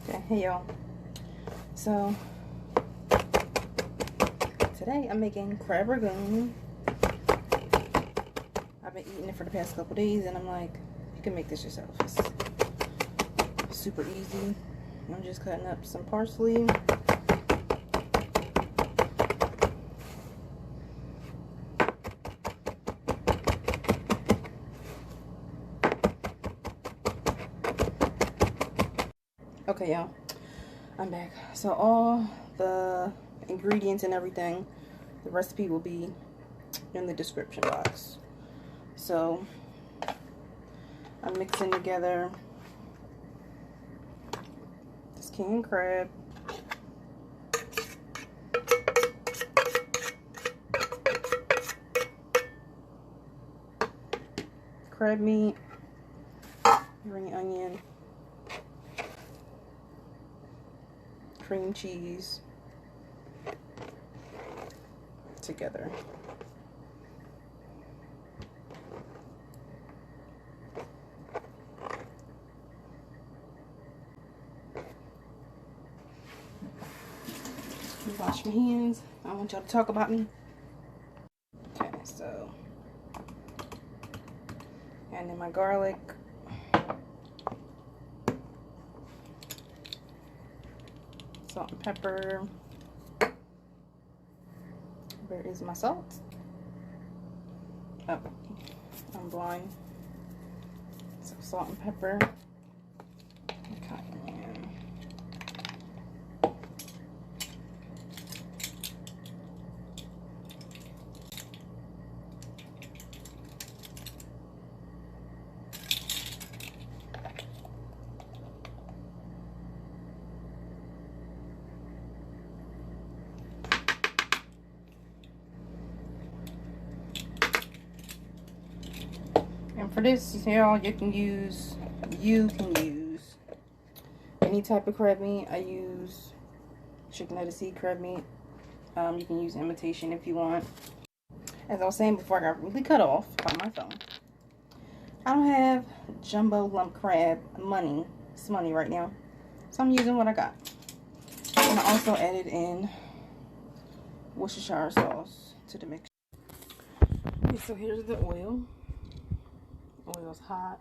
Okay, hey y'all. So today I'm making crab ragoon. I've been eating it for the past couple days and I'm like, you can make this yourself. It's super easy. I'm just cutting up some parsley. Okay, y'all, I'm back. So all the ingredients and everything, the recipe will be in the description box. So I'm mixing together this king crab, crab meat, green onion, cream cheese together. Wash my hands. I don't want y'all to talk about me. Okay, so and then my garlic, salt and pepper. Where is my salt? Oh, I'm blind. So salt and pepper. Cayenne. And for this, y'all, you can use any type of crab meat. I use chicken lettuce seed crab meat. You can use imitation if you want. As I was saying before, I got really cut off by my phone. I don't have jumbo lump crab money. It's money right now, so I'm using what I got. And I also added in Worcestershire sauce to the mix. Okay, so here's the oil. Oil's hot,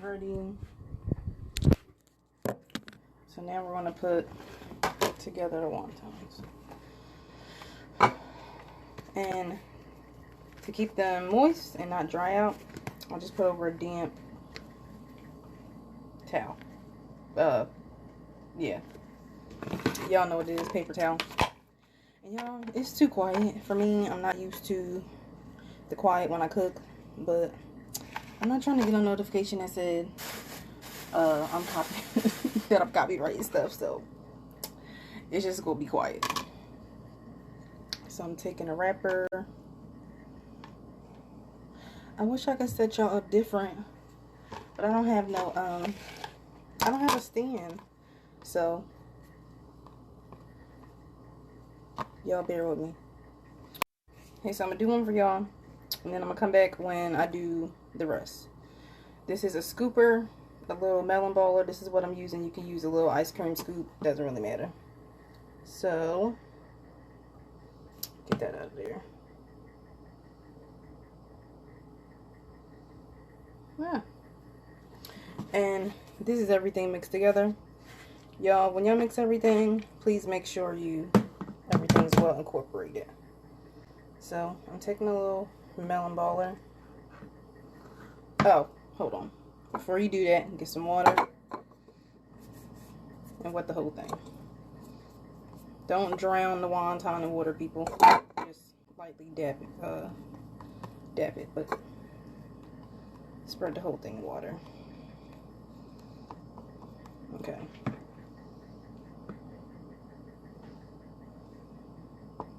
ready. So now we're going to put together the wontons. And to keep them moist and not dry out, I'll just put over a damp towel. Yeah. Y'all know what it is, paper towel. And y'all, it's too quiet for me. I'm not used to the quiet when I cook, but I'm not trying to get a notification that said I'm copying that I'm copyrighting stuff, so it's just gonna be quiet. So I'm taking a wrapper. I wish I could set y'all up different, but I don't have no I don't have a stand, so y'all bear with me. Okay, so I'm gonna do one for y'all, and then I'm gonna come back when I do the rest. This is a scooper, a little melon baller. This is what I'm using. You can use a little ice cream scoop, doesn't really matter. So get that out of there. Yeah. And this is everything mixed together. Y'all, when y'all mix everything, please make sure everything's well incorporated. So I'm taking a little melon baller. Oh, hold on. Before you do that, get some water and wet the whole thing. Don't drown the wonton in water, people. Just lightly dab it, but spread the whole thing in water. Okay.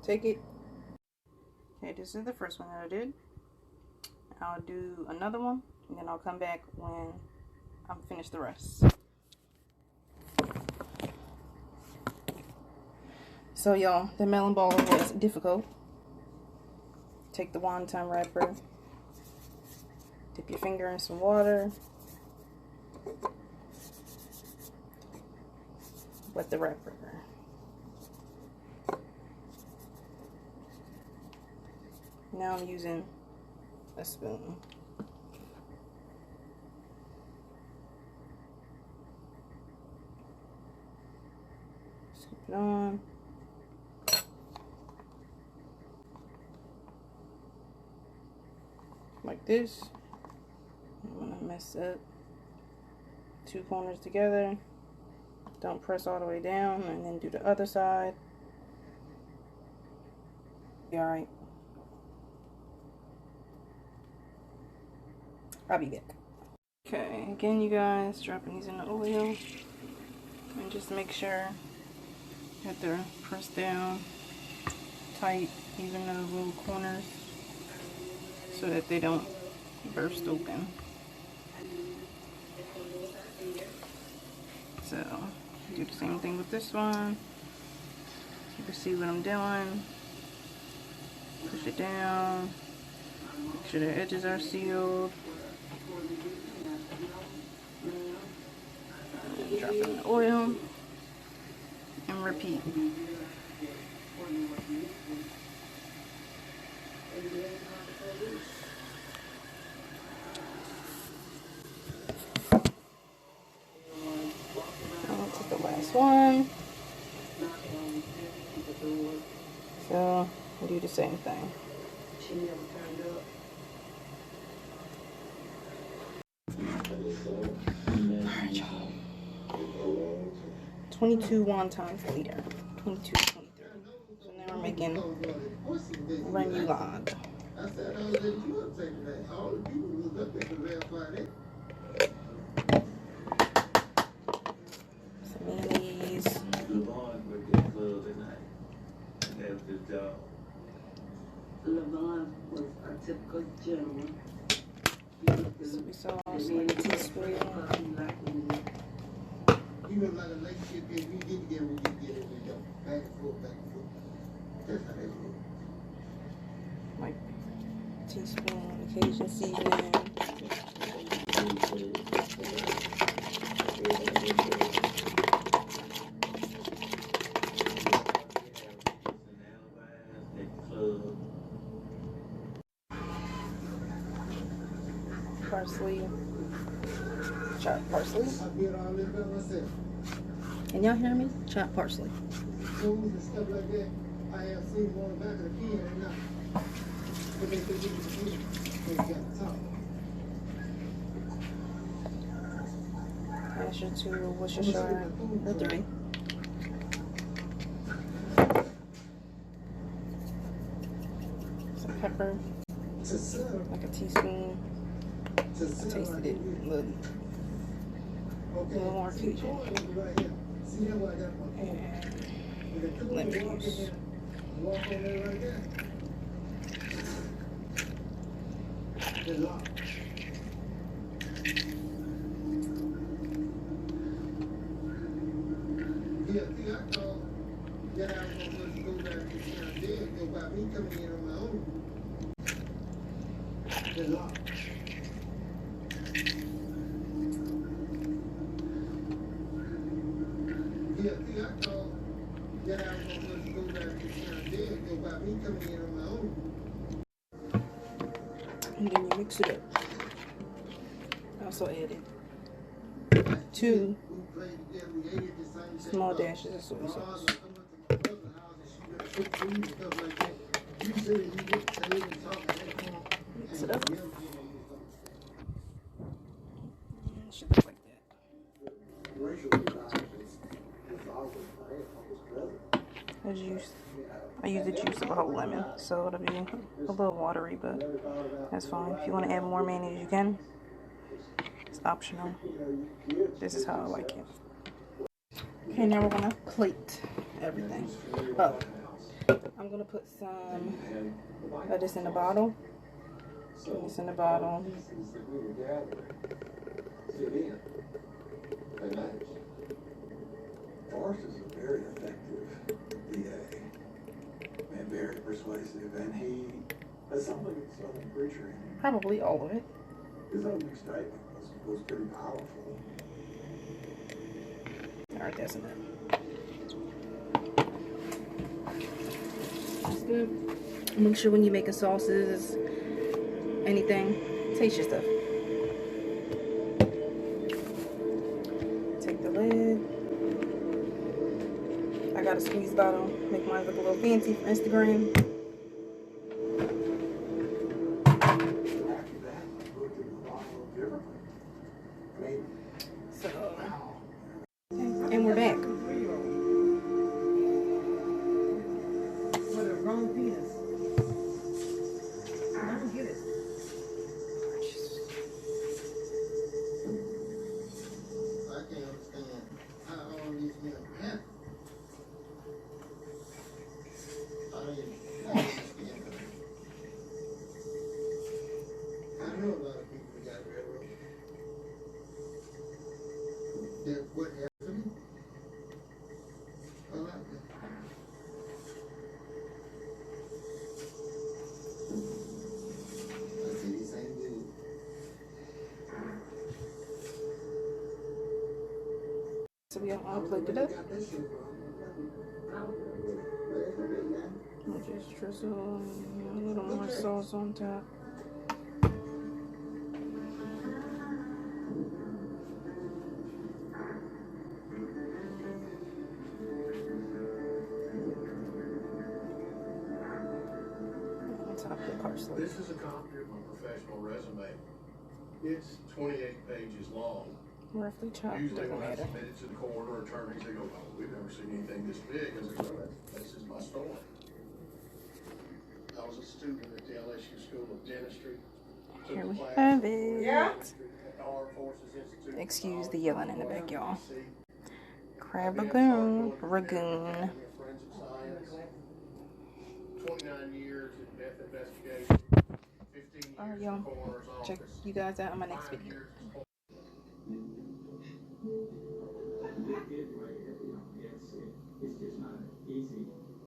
Take it. Okay, this is the first one that I did. I'll do another one, and then I'll come back when I'm finished the rest. So y'all, the melon baller was difficult. Take the wonton wrapper, dip your finger in some water, with the wrapper. Now I'm using a spoon. Scoop it on. Like this. I'm gonna mess up 2 corners together. Don't press all the way down, and then do the other side. Be all right. I'll be back. Okay, again, you guys, dropping these in the oil, and just make sure that they're pressed down tight, even those little corners, so that they don't burst open. So, do the same thing with this one. You can see what I'm doing. Push it down. Make sure the edges are sealed. And drop it in the oil. And repeat. The last one. So I'll do the same thing. Alright, y'all. 22 wontons later. 22, 23. So now we're making remoulade. Mayonnaise. Levon was a typical gentleman. Soy sauce, like a teaspoon. You know, like a relationship, we get together, we go back and forth, back and forth. That's how they do it. Like teaspoon, Cajun seasoning. Parsley, chopped parsley. Can y'all hear me? Chopped parsley. Fools and stuff like that, I have seen on the back of the can and not. But they could get the can, they got the top. Mash it to Worcestershire, or 3. Some pepper, like a teaspoon. I tasted it a little more Cajun. And lemon juice. Yeah, see, I thought that I was going to go back to town there, go by me coming in on my own. They're locked. Yeah, see, I thought that I was going to go back to town there, go by me coming in on my own. And then you mix it up. I also added 2 small dashes of soy sauce. Mix it up. It should look like that. I use the juice of a whole lemon, so it'll be a little watery, but that's fine. If you want to add more mayonnaise, you can. It's optional. This is how I like it. Okay, now we're gonna plate everything. Oh, I'm gonna put some of this in a bottle. This in a bottle. Forrest is a very effective DA, and very persuasive, and he has something of a Southern preacher in him. Probably all of it. His opening statement was pretty powerful. Alright, that's enough. good. Make sure when you're making sauces, anything, taste your stuff. Take the lid. I got a squeeze bottle. Make mine look a little fancy for Instagram. So, and we're back. With a wrong penis. I don't get it. I can't understand how all these men happen. I don't understand. I know a lot of people that got railroad. That what happened to me? A lot of them. I see these same dudes. So we all plugged it up. We'll just drizzle a little more sauce on top. On top of the parsley. This is a copy of my professional resume. It's 28 pages long. Roughly chopped, Usually doesn't when I matter. submit it to the court or attorneys, they go, oh, we've never seen anything this big. I say, well, this is my story. I was a student at the LSU School of Dentistry. Took Here a we class have at it. the Armed Forces Institute. Excuse the yelling in the back, y'all. Crab I've been Ragoon. a Ragoon. forensic science. 29 years in death investigation. 15 Alright, years in y'all. the coroner's office. Check you guys out in my next 5 video. years in It's just not easy.